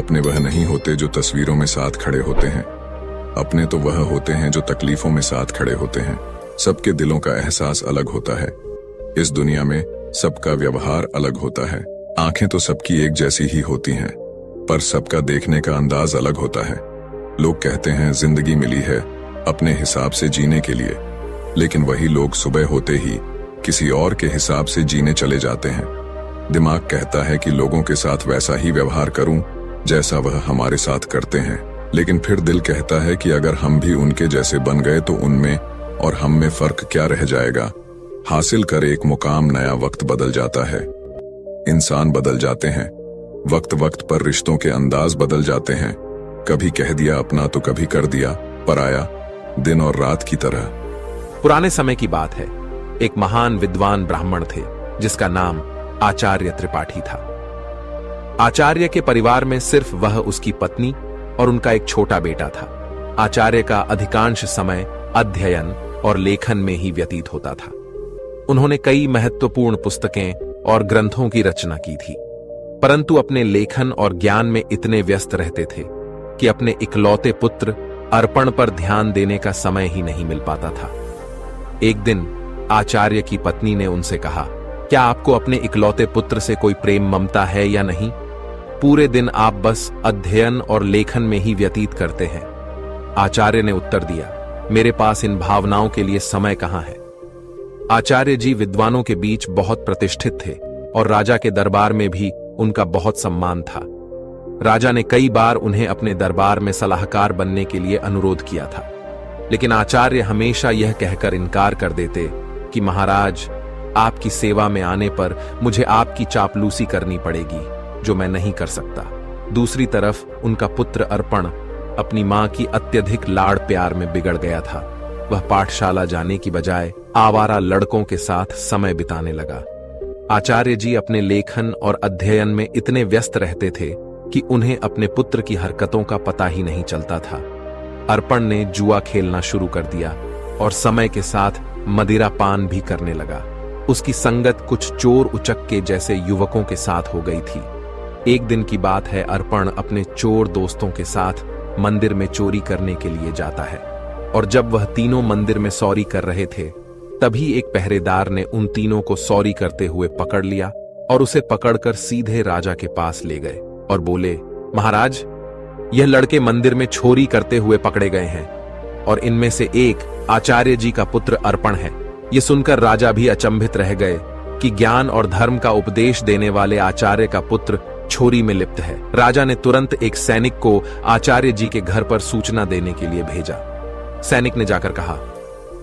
अपने वह नहीं होते जो तस्वीरों में साथ खड़े होते हैं। अपने तो वह होते हैं जो तकलीफों में साथ खड़े होते हैं। सबके दिलों का एहसास अलग होता है। इस दुनिया में सबका व्यवहार अलग होता है। आंखें तो सबकी एक जैसी ही होती हैं, पर सबका देखने का अंदाज अलग होता है। लोग कहते हैं जिंदगी मिली है अपने हिसाब से जीने के लिए, लेकिन वही लोग सुबह होते ही किसी और के हिसाब से जीने चले जाते हैं। दिमाग कहता है कि लोगों के साथ वैसा ही व्यवहार करूं जैसा वह हमारे साथ करते हैं, लेकिन फिर दिल कहता है कि अगर हम भी उनके जैसे बन गए तो उनमें और हम में फर्क क्या रह जाएगा। हासिल कर एक मुकाम नया वक्त बदल जाता है, इंसान बदल जाते हैं, वक्त वक्त पर रिश्तों के अंदाज बदल जाते हैं। कभी कह दिया अपना तो कभी कर दिया पराया, दिन और रात की तरह। पुराने समय की बात है। एक महान विद्वान ब्राह्मण थे जिसका नाम आचार्य त्रिपाठी था। आचार्य के परिवार में सिर्फ वह, उसकी पत्नी और उनका एक छोटा बेटा था। आचार्य का अधिकांश समय अध्ययन और लेखन में ही व्यतीत होता था। उन्होंने कई महत्वपूर्ण पुस्तकें और ग्रंथों की रचना की थी, परंतु अपने लेखन और ज्ञान में इतने व्यस्त रहते थे कि अपने इकलौते पुत्र अर्पण पर ध्यान देने का समय ही नहीं मिल पाता था। एक दिन आचार्य की पत्नी ने उनसे कहा, क्या आपको अपने इकलौते पुत्र से कोई प्रेम ममता है या नहीं? पूरे दिन आप बस अध्ययन और लेखन में ही व्यतीत करते हैं। आचार्य ने उत्तर दिया, मेरे पास इन भावनाओं के लिए समय कहां है। आचार्य जी विद्वानों के बीच बहुत प्रतिष्ठित थे और राजा के दरबार में भी उनका बहुत सम्मान था। राजा ने कई बार उन्हें अपने दरबार में सलाहकार बनने के लिए अनुरोध किया था, लेकिन आचार्य हमेशा यह कहकर इनकार कर देते कि महाराज, आपकी सेवा में आने पर मुझे आपकी चापलूसी करनी पड़ेगी, जो मैं नहीं कर सकता। दूसरी तरफ उनका पुत्र अर्पण अपनी मां की अत्यधिक लाड़ प्यार में बिगड़ गया था। वह पाठशाला जाने की बजाय आवारा लड़कों के साथ समय बिताने लगा। आचार्य जी अपने लेखन और अध्ययन में इतने व्यस्त रहते थे कि उन्हें अपने पुत्र की हरकतों का पता ही नहीं चलता था। अर्पण ने जुआ खेलना शुरू कर दिया और समय के साथ मदिरा पान भी करने लगा। उसकी संगत कुछ चोर उचक्के जैसे युवकों के साथ हो गई थी। एक दिन की बात है, अर्पण अपने चोर दोस्तों के साथ मंदिर में चोरी करने के लिए जाता है, और जब वह तीनों मंदिर में सौरी कर रहे थे, तभी एक पहरेदार ने उन तीनों को सौरी करते हुए पकड़ लिया और उसे पकड़कर सीधे राजा के पास ले गए और बोले, महाराज, यह लड़के मंदिर में चोरी करते हुए पकड़े गए हैं और इनमें से एक आचार्य जी का पुत्र अर्पण है। ये सुनकर राजा भी अचंभित रह गए कि ज्ञान और धर्म का उपदेश देने वाले आचार्य का पुत्र चोरी में लिप्त है। राजा ने तुरंत एक सैनिक को आचार्य जी के घर पर सूचना देने के लिए भेजा। सैनिक ने जाकर कहा,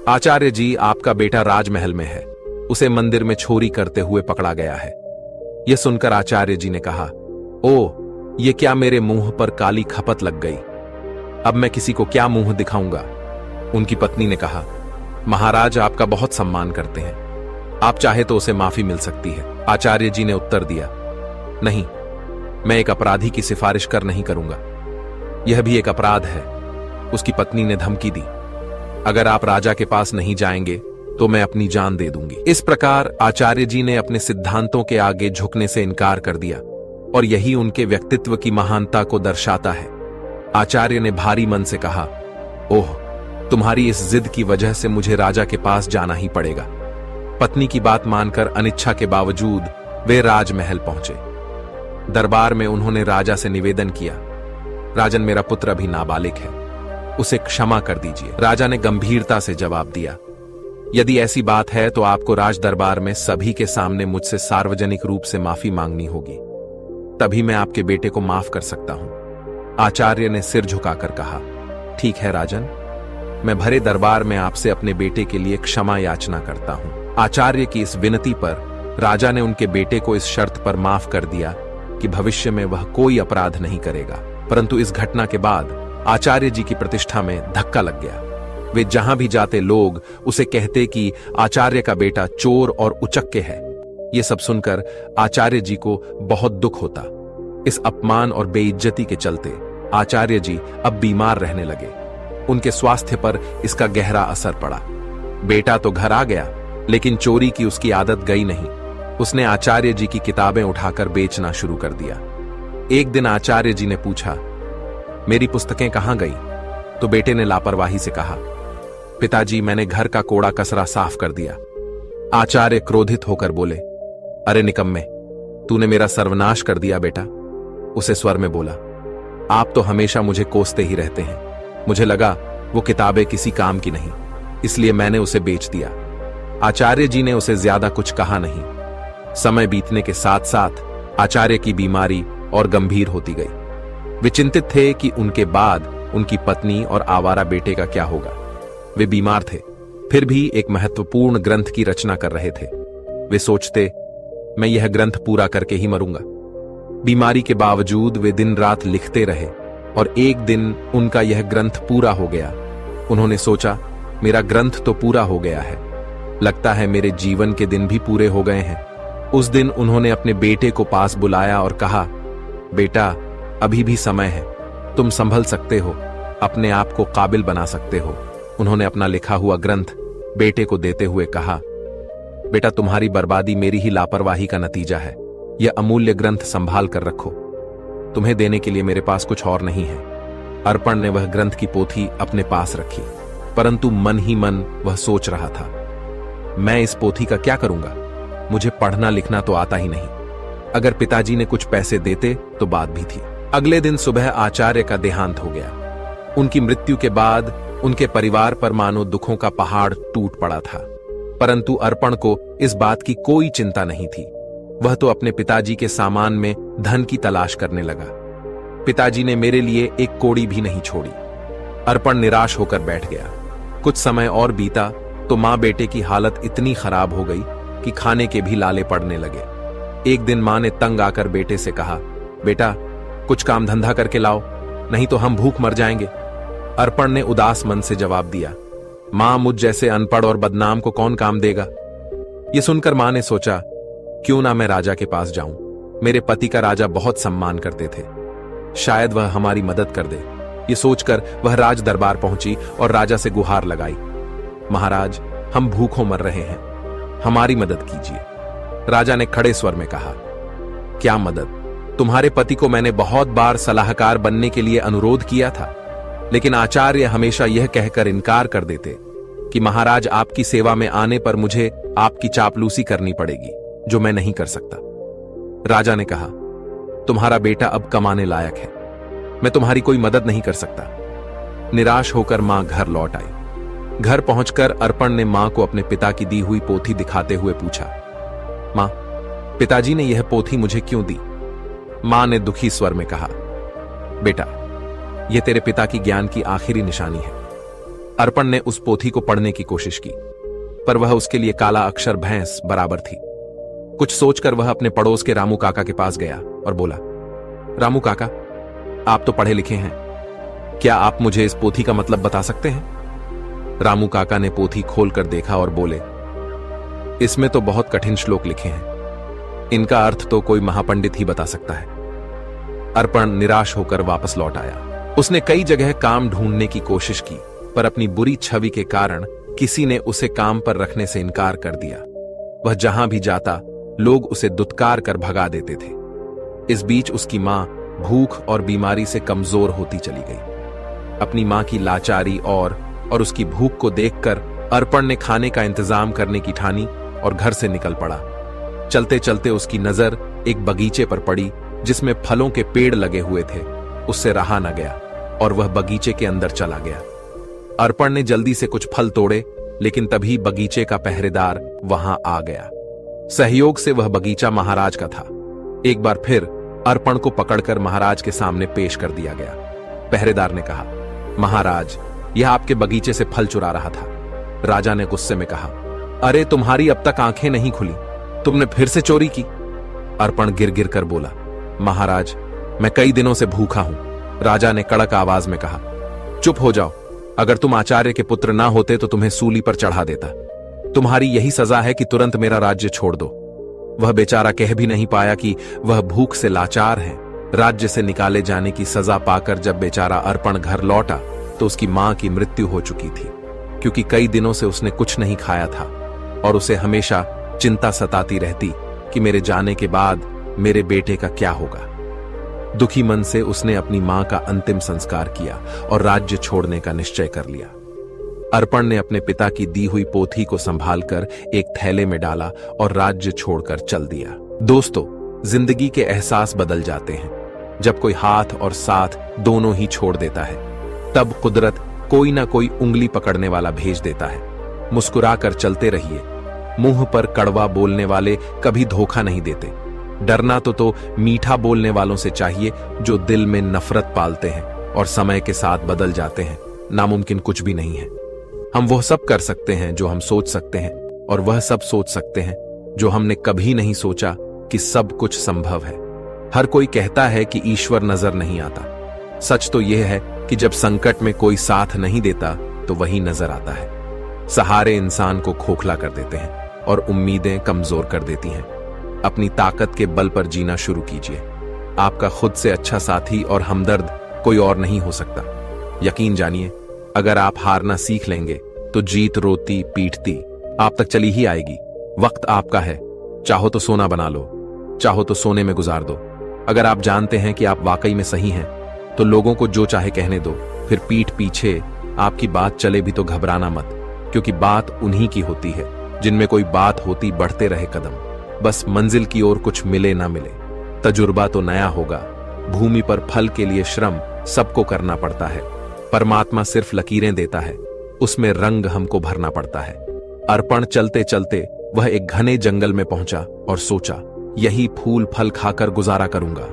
आचार्य जी, आपका बेटा राजमहल में है, उसे मंदिर में चोरी करते हुए पकड़ा गया है। यह सुनकर आचार्य जी ने कहा, ओ, ये क्या मेरे मुंह पर काली खपत लग गई, अब मैं किसी को क्या मुंह दिखाऊंगा। उनकी पत्नी ने कहा, महाराज आपका बहुत सम्मान करते हैं, आप चाहे तो उसे माफी मिल सकती है। आचार्य जी ने उत्तर दिया, नहीं, मैं एक अपराधी की सिफारिश कर नहीं करूंगा, यह भी एक अपराध है। उसकी पत्नी ने धमकी दी, अगर आप राजा के पास नहीं जाएंगे तो मैं अपनी जान दे दूंगी। इस प्रकार आचार्य जी ने अपने सिद्धांतों के आगे झुकने से इनकार कर दिया, और यही उनके व्यक्तित्व की महानता को दर्शाता है। आचार्य ने भारी मन से कहा, ओह, तुम्हारी इस जिद की वजह से मुझे राजा के पास जाना ही पड़ेगा। पत्नी की बात मानकर अनिच्छा के बावजूद वे राजमहल पहुंचे। दरबार में उन्होंने राजा से निवेदन किया, राजन, मेरा पुत्र अभी नाबालिग है, उसे क्षमा कर दीजिए। राजा ने गंभीरता से जवाब दिया, यदि ऐसी बात है तो आपको राज दरबार में सभी के सामने मुझसे सार्वजनिक रूप से माफी मांगनी होगी, तभी मैं आपके बेटे को माफ कर सकता हूं। आचार्य ने सिर झुकाकर कहा, ठीक है राजन, मैं भरे दरबार में आपसे अपने बेटे के लिए क्षमा याचना करता हूं। आचार्य की इस विनती पर राजा ने उनके बेटे को इस शर्त पर माफ कर दिया कि भविष्य में वह कोई अपराध नहीं करेगा। परंतु इस घटना के बाद आचार्य जी की प्रतिष्ठा में धक्का लग गया। वे जहां भी जाते लोग उसे कहते कि आचार्य का बेटा चोर और उचक्के है। ये सब सुनकर आचार्य जी को बहुत दुख होता। इस अपमान और बेइज्जती के चलते आचार्य जी अब बीमार रहने लगे। उनके स्वास्थ्य पर इसका गहरा असर पड़ा। बेटा तो घर आ गया, लेकिन चोरी की उसकी आदत गई नहीं। उसने आचार्य जी की किताबें उठाकर बेचना शुरू कर दिया। एक दिन आचार्य जी ने पूछा, मेरी पुस्तकें कहां गई? तो बेटे ने लापरवाही से कहा, पिताजी मैंने घर का कोड़ा कचरा साफ कर दिया। आचार्य क्रोधित होकर बोले, अरे निकम्मे, तूने मेरा सर्वनाश कर दिया बेटा। उसे स्वर में बोला, आप तो हमेशा मुझे कोसते ही रहते हैं। मुझे लगा वो किताबें किसी काम की नहीं, इसलिए मैंने उसे बेच दिया। आचार्य जी ने उसे ज्यादा कुछ कहा नहीं। समय बीतने के साथ साथ आचार्य की बीमारी और गंभीर होती गई। वे चिंतित थे कि उनके बाद उनकी पत्नी और आवारा बेटे का क्या होगा। वे बीमार थे, फिर भी एक महत्वपूर्ण ग्रंथ की रचना कर रहे थे। वे सोचते, मैं यह ग्रंथ पूरा करके ही मरूंगा। बीमारी के बावजूद वे दिन रात लिखते रहे और एक दिन उनका यह ग्रंथ पूरा हो गया। उन्होंने सोचा, मेरा ग्रंथ तो पूरा हो गया है, लगता है मेरे जीवन के दिन भी पूरे हो गए हैं। उस दिन उन्होंने अपने बेटे को पास बुलाया और कहा, बेटा अभी भी समय है, तुम संभल सकते हो, अपने आप को काबिल बना सकते हो। उन्होंने अपना लिखा हुआ ग्रंथ बेटे को देते हुए कहा, बेटा तुम्हारी बर्बादी मेरी ही लापरवाही का नतीजा है। यह अमूल्य ग्रंथ संभाल कर रखो, तुम्हें देने के लिए मेरे पास कुछ और नहीं है। अर्पण ने वह ग्रंथ की पोथी अपने पास रखी, परंतु मन ही मन वह सोच रहा था, मैं इस पोथी का क्या करूंगा? मुझे पढ़ना लिखना तो आता ही नहीं। अगर पिताजी ने कुछ पैसे देते तो बात भी थी। अगले दिन सुबह आचार्य का देहांत हो गया। उनकी मृत्यु के बाद उनके परिवार पर मानो दुखों का पहाड़ टूट पड़ा था, परंतु अर्पण को इस बात की कोई चिंता नहीं थी। वह तो अपने पिताजी के सामान में धन की तलाश करने लगा। पिताजी ने मेरे लिए एक कौड़ी भी नहीं छोड़ी। अर्पण निराश होकर बैठ गया। कुछ समय और बीता तो मां बेटे की हालत इतनी खराब हो गई कि खाने के भी लाले पड़ने लगे। एक दिन मां ने तंग आकर बेटे से कहा, बेटा कुछ काम धंधा करके लाओ, नहीं तो हम भूख मर जाएंगे। अर्पण ने उदास मन से जवाब दिया, मां मुझ जैसे अनपढ़ और बदनाम को कौन काम देगा? यह सुनकर मां ने सोचा, क्यों ना मैं राजा के पास जाऊं। मेरे पति का राजा बहुत सम्मान करते थे, शायद वह हमारी मदद कर दे। ये सोचकर वह राज दरबार पहुंची और राजा से गुहार लगाई, महाराज हम भूखों मर रहे हैं, हमारी मदद कीजिए। राजा ने खड़े स्वर में कहा, क्या मदद? तुम्हारे पति को मैंने बहुत बार सलाहकार बनने के लिए अनुरोध किया था, लेकिन आचार्य हमेशा यह कहकर इनकार कर देते कि महाराज आपकी सेवा में आने पर मुझे आपकी चापलूसी करनी पड़ेगी, जो मैं नहीं कर सकता। राजा ने कहा, तुम्हारा बेटा अब कमाने लायक है, मैं तुम्हारी कोई मदद नहीं कर सकता। निराश होकर मां घर लौट आई। घर पहुंचकर अर्पण ने मां को अपने पिता की दी हुई पोथी दिखाते हुए पूछा, मां पिताजी ने यह पोथी मुझे क्यों दी? मां ने दुखी स्वर में कहा, बेटा यह तेरे पिता की ज्ञान की आखिरी निशानी है। अर्पण ने उस पोथी को पढ़ने की कोशिश की, पर वह उसके लिए काला अक्षर भैंस बराबर थी। कुछ सोचकर वह अपने पड़ोस के रामू काका के पास गया और बोला, रामू काका आप तो पढ़े लिखे हैं, क्या आप मुझे इस पोथी का मतलब बता सकते हैं? रामू काका ने पोथी खोलकर देखा और बोले, इसमें तो बहुत कठिन श्लोक लिखे हैं, इनका अर्थ तो कोई महापंडित ही बता सकता है। अर्पण निराश होकर वापस लौट आया। उसने कई जगह काम ढूंढने की कोशिश की, पर अपनी बुरी छवि के कारण किसी ने उसे काम पर रखने से इनकार कर दिया। वह जहां भी जाता लोग उसे दुत्कार कर भगा देते थे। इस बीच उसकी मां भूख और बीमारी से कमजोर होती चली गई। अपनी मां की लाचारी और उसकी भूख को देखकर अर्पण ने खाने का इंतजाम करने की ठानी और घर से निकल पड़ा। चलते चलते उसकी नजर एक बगीचे पर पड़ी जिसमें फलों के पेड़ लगे हुए थे। उससे रहा न गया और वह बगीचे के अंदर चला गया। अर्पण ने जल्दी से कुछ फल तोड़े, लेकिन तभी बगीचे का पहरेदार वहां आ गया। सहयोग से वह बगीचा महाराज का था। एक बार फिर अर्पण को पकड़कर महाराज के सामने पेश कर दिया गया। पहरेदार ने कहा, महाराज यह आपके बगीचे से फल चुरा रहा था। राजा ने गुस्से में कहा, अरे तुम्हारी अब तक आंखें नहीं खुली, तुमने फिर से चोरी की। अर्पण गिर गिर कर बोला, महाराज मैं कई दिनों से भूखा हूं। राजा ने कड़क आवाज में कहा, चुप हो जाओ, अगर तुम आचार्य के पुत्र ना होते तो तुम्हें सूली पर चढ़ा देता। तुम्हारी यही सजा है कि तुरंत मेरा राज्य छोड़ दो। वह बेचारा कह भी नहीं पाया कि वह भूख से लाचार है। राज्य से निकाले जाने की सजा पाकर जब बेचारा अर्पण घर लौटा तो उसकी मां की मृत्यु हो चुकी थी, क्योंकि कई दिनों से उसने कुछ नहीं खाया था और उसे हमेशा चिंता सताती रहती कि मेरे जाने के बाद मेरे बेटे का क्या होगा। दुखी मन से उसने अपनी मां का अंतिम संस्कार किया और राज्य छोड़ने का निश्चय कर लिया। अर्पण ने अपने पिता की दी हुई पोथी को संभालकर एक थैले में डाला और राज्य छोड़कर चल दिया। दोस्तों, जिंदगी के एहसास बदल जाते हैं। जब कोई हाथ और साथ दोनों ही छोड़ देता है, तब कुदरत कोई ना कोई उंगली पकड़ने वाला भेज देता है। मुस्कुराकर चलते रहिए। मुंह पर कड़वा बोलने वाले कभी धोखा नहीं देते। डरना तो मीठा बोलने वालों से चाहिए जो दिल में नफरत पालते हैं और समय के साथ बदल जाते हैं। नामुमकिन कुछ भी नहीं है। हम वह सब कर सकते हैं जो हम सोच सकते हैं, और वह सब सोच सकते हैं जो हमने कभी नहीं सोचा कि सब कुछ संभव है। हर कोई कहता है कि ईश्वर नजर नहीं आता। सच तो यह है कि जब संकट में कोई साथ नहीं देता तो वही नजर आता है। सहारे इंसान को खोखला कर देते हैं और उम्मीदें कमजोर कर देती हैं। अपनी ताकत के बल पर जीना शुरू कीजिए। आपका खुद से अच्छा साथी और हमदर्द कोई और नहीं हो सकता। यकीन जानिए, अगर आप हारना सीख लेंगे तो जीत रोती पीटती आप तक चली ही आएगी। वक्त आपका है। चाहो तो सोना बना लो, चाहो तो सोने में गुजार दो। अगर आप जानते हैं कि आप वाकई में सही हैं, तो लोगों को जो चाहे कहने दो। फिर पीठ पीछे आपकी बात चले भी तो घबराना मत, क्योंकि बात उन्हीं की होती है जिनमें कोई बात होती बढ़ते रहे कदम। बस मंजिल की ओर कुछ मिले ना मिले, तजुर्बा तो नया होगा। भूमि पर फल के लिए श्रम सबको करना पड़ता है। परमात्मा सिर्फ लकीरें देता है, उसमें रंग हमको भरना पड़ता है। अर्पण चलते चलते वह एक घने जंगल में पहुंचा और सोचा, यही फूल फल खाकर गुजारा करूंगा।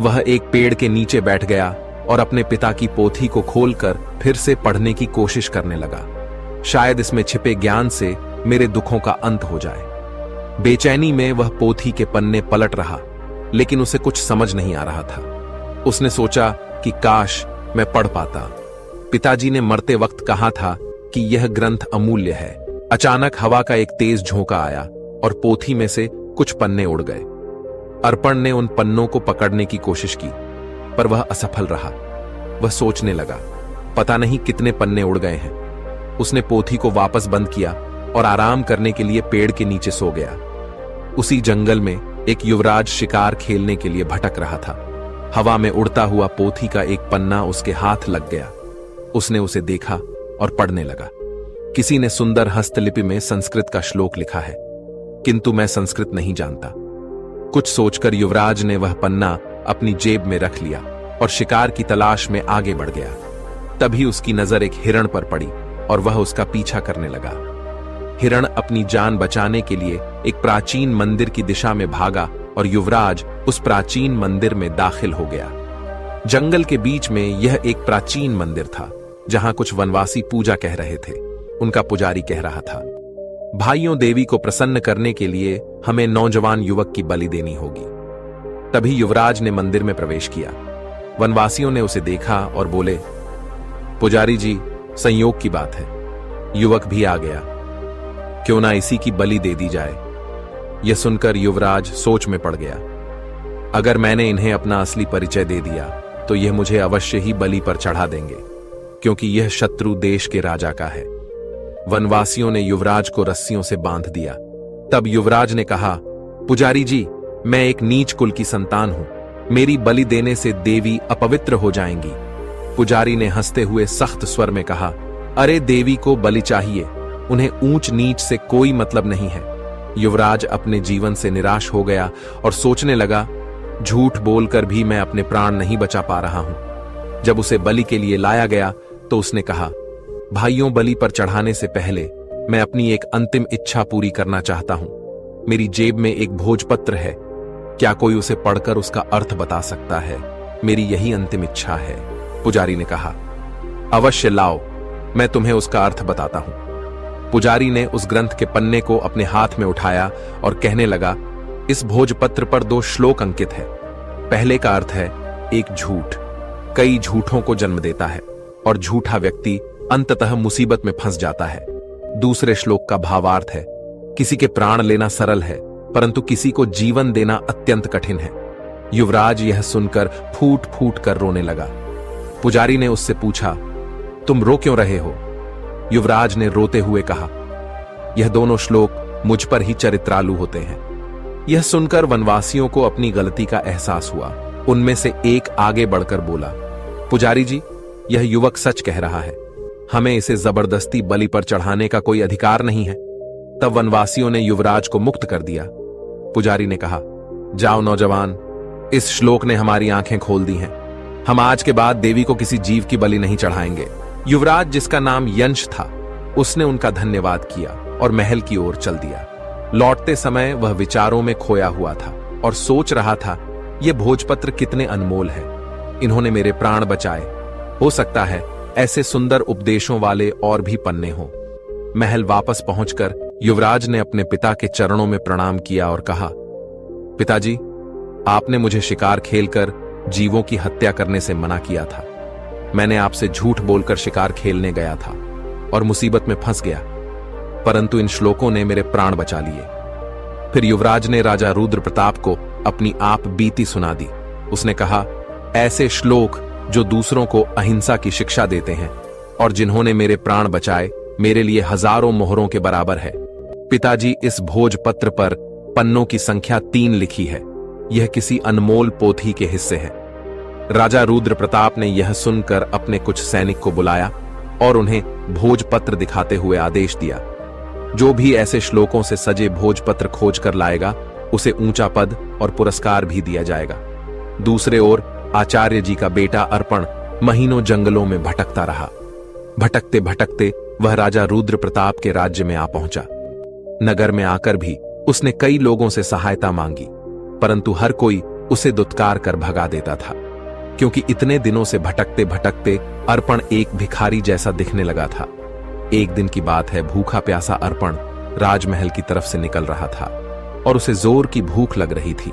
वह एक पेड़ के नीचे बैठ गया और अपने पिता की पोथी को खोलकर फिर से पढ़ने की कोशिश करने लगा। शायद इसमें छिपे ज्ञान से मेरे दुखों का अंत हो जाए। बेचैनी में वह पोथी के पन्ने पलट रहा, लेकिन उसे कुछ समझ नहीं आ रहा था। उसने सोचा कि काश मैं पढ़ पाता। पिताजी ने मरते वक्त कहा था कि यह ग्रंथ अमूल्य है। अचानक हवा का एक तेज झोंका आया और पोथी में से कुछ पन्ने उड़ गए। अर्पण ने उन पन्नों को पकड़ने की कोशिश की, पर वह असफल रहा। वह सोचने लगा, पता नहीं कितने पन्ने उड़ गए हैं। उसने पोथी को वापस बंद किया और आराम करने के लिए पेड़ के नीचे सो गया। उसी जंगल में एक युवराज शिकार खेलने के लिए भटक रहा था। हवा में उड़ता हुआ पोथी का एक पन्ना उसके हाथ लग गया। उसने उसे देखा और पढ़ने लगा। किसी ने सुंदर हस्तलिपि में संस्कृत का श्लोक लिखा है, किंतु मैं संस्कृत नहीं जानता। कुछ सोचकर युवराज ने वह पन्ना अपनी जेब में रख लिया और शिकार की तलाश में आगे बढ़ गया। तभी उसकी नजर एक हिरण पर पड़ी और वह उसका पीछा करने लगा। हिरण अपनी जान बचाने के लिए एक प्राचीन मंदिर की दिशा में भागा और युवराज उस प्राचीन मंदिर में दाखिल हो गया। जंगल के बीच में यह एक प्राचीन मंदिर था, जहां कुछ वनवासी पूजा कह रहे थे। उनका पुजारी कह रहा था, भाइयों, देवी को प्रसन्न करने के लिए हमें नौजवान युवक की बलि देनी होगी। तभी युवराज ने मंदिर में प्रवेश किया। वनवासियों ने उसे देखा और बोले, पुजारी जी, संयोग की बात है, युवक भी आ गया, क्यों ना इसी की बलि दे दी जाए। यह सुनकर युवराज सोच में पड़ गया। अगर मैंने इन्हें अपना असली परिचय दे दिया तो यह मुझे अवश्य ही बलि पर चढ़ा देंगे, क्योंकि यह शत्रु देश के राजा का है। वनवासियों ने युवराज को रस्सियों से बांध दिया। तब युवराज ने कहा, पुजारी जी, मैं एक नीच कुल की संतान हूं, मेरी बलि देने से देवी अपवित्र हो जाएंगी। पुजारी ने हंसते हुए सख्त स्वर में कहा, अरे देवी को बलि चाहिए, उन्हें ऊंच नीच से कोई मतलब नहीं है। युवराज अपने जीवन से निराश हो गया और सोचने लगा, झूठ बोलकर भी मैं अपने प्राण नहीं बचा पा रहा हूं। जब उसे बलि के लिए लाया गया तो उसने कहा, भाइयों, बलि पर चढ़ाने से पहले मैं अपनी एक अंतिम इच्छा पूरी करना चाहता हूं। मेरी जेब में एक भोजपत्र है, क्या कोई उसे पढ़कर उसका अर्थ बता सकता है? मेरी यही अंतिम इच्छा है। पुजारी ने कहा, अवश्य लाओ, मैं तुम्हें उसका अर्थ बताता हूं। पुजारी ने उस ग्रंथ के पन्ने को अपने हाथ में उठाया और कहने लगा, इस भोजपत्र पर 2 श्लोक अंकित है। पहले का अर्थ है, एक झूठ कई झूठों को जन्म देता है और झूठा व्यक्ति अंततः मुसीबत में फंस जाता है। दूसरे श्लोक का भावार्थ है, किसी के प्राण लेना सरल है, परंतु किसी को जीवन देना अत्यंत कठिन है। युवराज यह सुनकर फूट फूट कर रोने लगा। पुजारी ने उससे पूछा, तुम रो क्यों रहे हो? युवराज ने रोते हुए कहा, यह दोनों श्लोक मुझ पर ही चरित्रालु होते हैं। यह सुनकर वनवासियों को अपनी गलती का एहसास हुआ उनमें से एक आगे बढ़कर बोला, पुजारी जी, यह युवक सच कह रहा है, हमें इसे जबरदस्ती बलि पर चढ़ाने का कोई अधिकार नहीं है। तब वनवासियों ने युवराज को मुक्त कर दिया। पुजारी ने कहा, जाओ नौजवान, इस श्लोक ने हमारी आंखें खोल दी हैं। हम आज के बाद देवी को किसी जीव की बलि नहीं चढ़ाएंगे। युवराज, जिसका नाम यंश था, उसने उनका धन्यवाद किया और महल की ओर चल दिया। लौटते समय वह विचारों में खोया हुआ था और सोच रहा था, ये भोजपत्र कितने अनमोल है, इन्होंने मेरे प्राण बचाए। हो सकता है ऐसे सुंदर उपदेशों वाले और भी पन्ने हों। महल वापस पहुंचकर युवराज ने अपने पिता के चरणों में प्रणाम किया और कहा, पिताजी, आपने मुझे शिकार खेलकर जीवों की हत्या करने से मना किया था। मैंने आपसे झूठ बोलकर शिकार खेलने गया था और मुसीबत में फंस गया, परंतु इन श्लोकों ने मेरे प्राण बचा लिए। फिर युवराज ने राजा रुद्र प्रताप को अपनी आप बीती सुना दी। उसने कहा, ऐसे श्लोक जो दूसरों को अहिंसा की शिक्षा देते हैं और जिन्होंने मेरे प्राण बचाए, मेरे लिए हजारों मोहरों के बराबर है। पिताजी, इस भोजपत्र पर पन्नों की संख्या 3 लिखी है। यह किसी अनमोल पोथी के हिस्से है। राजा रुद्र प्रताप ने यह सुनकर अपने कुछ सैनिक को बुलाया और उन्हें भोजपत्र दिखाते हुए आदेश दिया, जो भी ऐसे श्लोकों से सजे भोजपत्र खोज कर लाएगा, उसे ऊंचा पद और पुरस्कार भी दिया जाएगा। दूसरे ओर आचार्य जी का बेटा अर्पण महीनों जंगलों में भटकता रहा। भटकते भटकते वह राजा रुद्र प्रताप के राज्य में आ पहुंचा। नगर में आकर भी उसने कई लोगों से सहायता मांगी, परंतु हर कोई उसे दुत्कार कर भगा देता था, क्योंकि इतने दिनों से भटकते भटकते अर्पण एक भिखारी जैसा दिखने लगा था। एक दिन की बात है, भूखा प्यासा अर्पण राजमहल की तरफ से निकल रहा था और उसे जोर की भूख लग रही थी।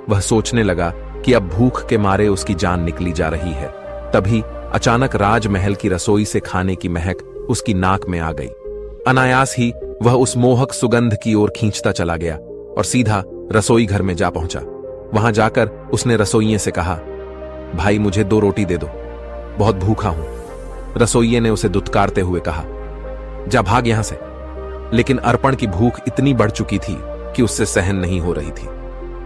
वह सोचने लगा कि अब भूख के मारे उसकी जान निकली जा रही है। तभी अचानक राजमहल की रसोई से खाने की महक उसकी नाक में आ गई। अनायास ही वह उस मोहक सुगंध की ओर खींचता चला गया और सीधा रसोई घर में जा पहुंचा। वहां जाकर उसने रसोइये से कहा, भाई, मुझे 2 रोटी दे दो, बहुत भूखा हूं। रसोइये ने उसे दुत्कारते हुए कहा, जा भाग यहां से। लेकिन अर्पण की भूख इतनी बढ़ चुकी थी कि उससे सहन नहीं हो रही थी।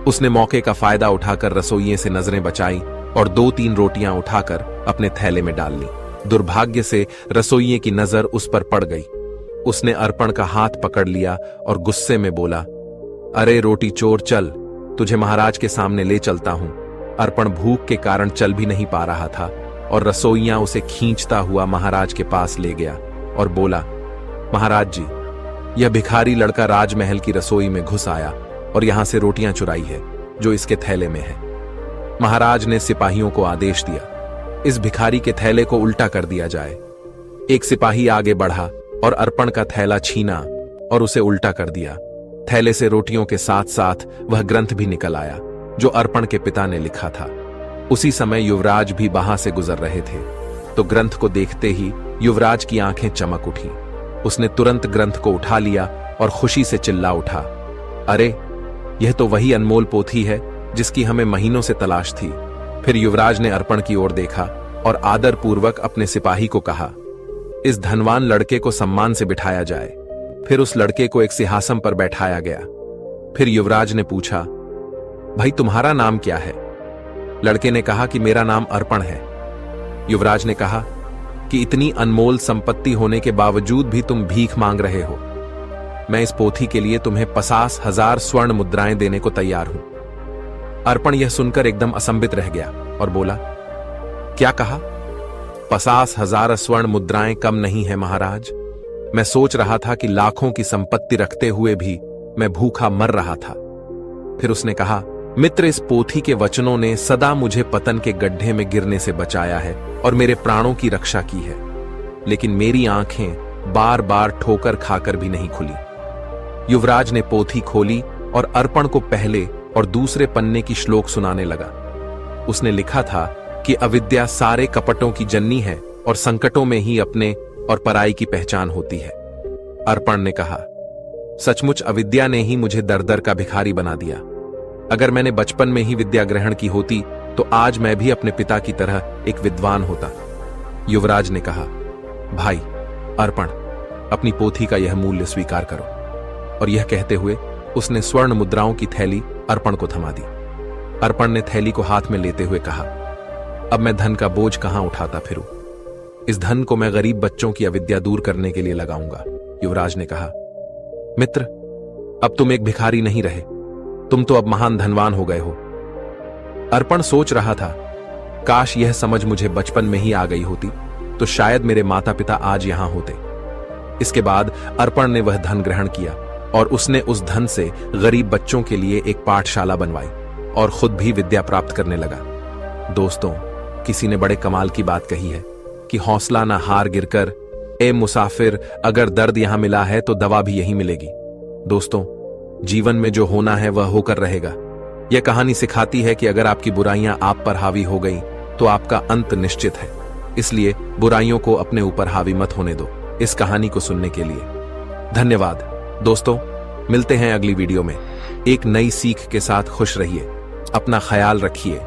उसने मौके का फायदा उठाकर रसोइये से नजरें बचाई और 2-3 रोटियां उठाकर अपने थैले में डाल ली। दुर्भाग्य से रसोइये की नजर उस पर पड़ गई। उसने अर्पण का हाथ पकड़ लिया और गुस्से में बोला, अरे रोटी चोर, चल, तुझे महाराज के सामने ले चलता हूं। अर्पण भूख के कारण चल भी नहीं पा रहा था और रसोइया उसे खींचता हुआ महाराज के पास ले गया और बोला, महाराज जी, यह भिखारी लड़का राजमहल की रसोई में घुस आया और यहां से रोटियां चुराई है जो इसके थैले में है। महाराज ने सिपाहियों को आदेश दिया, इस भिखारी के थैले को उल्टा कर दिया जाए। एक सिपाही आगे बढ़ा और अर्पण का थैला छीना और उसे उल्टा कर दिया। थैले से रोटियों के साथ साथ वह ग्रंथ भी निकल आया जो अर्पण के पिता ने लिखा था। उसी समय युवराज भी वहां से गुजर रहे थे, तो ग्रंथ को देखते ही युवराज की आंखें चमक उठी। उसने तुरंत ग्रंथ को उठा लिया और खुशी से चिल्ला उठा, अरे, यह तो वही अनमोल पोथी है जिसकी हमें महीनों से तलाश थी। फिर युवराज ने अर्पण की ओर देखा और आदर पूर्वक अपने सिपाही को कहा, इस धनवान लड़के को सम्मान से बिठाया जाए। फिर उस लड़के को एक सिंहासन पर बैठाया गया। फिर युवराज ने पूछा, भाई, तुम्हारा नाम क्या है? लड़के ने कहा कि मेरा नाम अर्पण है। युवराज ने कहा कि इतनी अनमोल संपत्ति होने के बावजूद भी तुम भीख मांग रहे हो। मैं इस पोथी के लिए तुम्हें 50,000 स्वर्ण मुद्राएं देने को तैयार हूं। अर्पण यह सुनकर एकदम असंबित रह गया और बोला, क्या कहा? 50,000 स्वर्ण मुद्राएं कम नहीं है महाराज। मैं सोच रहा था कि लाखों की संपत्ति रखते हुए भी मैं भूखा मर रहा था। फिर उसने कहा, मित्र, इस पोथी के वचनों ने सदा मुझे पतन के गड्ढे में गिरने से बचाया है और मेरे प्राणों की रक्षा की है, लेकिन मेरी आंखें बार बार ठोकर खाकर भी नहीं खुली। युवराज ने पोथी खोली और अर्पण को पहले और दूसरे पन्ने की श्लोक सुनाने लगा। उसने लिखा था कि अविद्या सारे कपटों की जननी है और संकटों में ही अपने और पराई की पहचान होती है। अर्पण ने कहा, सचमुच अविद्या ने ही मुझे दर दर का भिखारी बना दिया। अगर मैंने बचपन में ही विद्या ग्रहण की होती तो आज मैं भी अपने पिता की तरह एक विद्वान होता। युवराज ने कहा, भाई अर्पण, अपनी पोथी का यह मूल्य स्वीकार करो। और यह कहते हुए उसने स्वर्ण मुद्राओं की थैली अर्पण को थमा दी। अर्पण ने थैली को हाथ में लेते हुए कहा, अब मैं धन का बोझ कहां उठाता फिरूं? इस धन को मैं गरीब बच्चों की अविद्या दूर करने के लिए लगाऊंगा। युवराज ने कहा, मित्र, अब तुम एक भिखारी नहीं रहे, तुम तो अब महान धनवान हो गए हो। अर्पण सोच रहा था, काश यह समझ मुझे बचपन में ही आ गई होती तो शायद मेरे माता पिता आज यहां होते। इसके बाद अर्पण ने वह धन ग्रहण किया और उसने उस धन से गरीब बच्चों के लिए एक पाठशाला बनवाई और खुद भी विद्या प्राप्त करने लगा। दोस्तों, किसी ने बड़े कमाल की बात कही है कि हौसला ना हार गिरकर, ए मुसाफिर, अगर दर्द यहां मिला है तो दवा भी यहीं मिलेगी। दोस्तों, जीवन में जो होना है वह होकर रहेगा। यह कहानी सिखाती है कि अगर आपकी बुराइयां आप पर हावी हो गई तो आपका अंत निश्चित है। इसलिए बुराइयों को अपने ऊपर हावी मत होने दो। इस कहानी को सुनने के लिए धन्यवाद। दोस्तों, मिलते हैं अगली वीडियो में एक नई सीख के साथ। खुश रहिए, अपना ख्याल रखिए।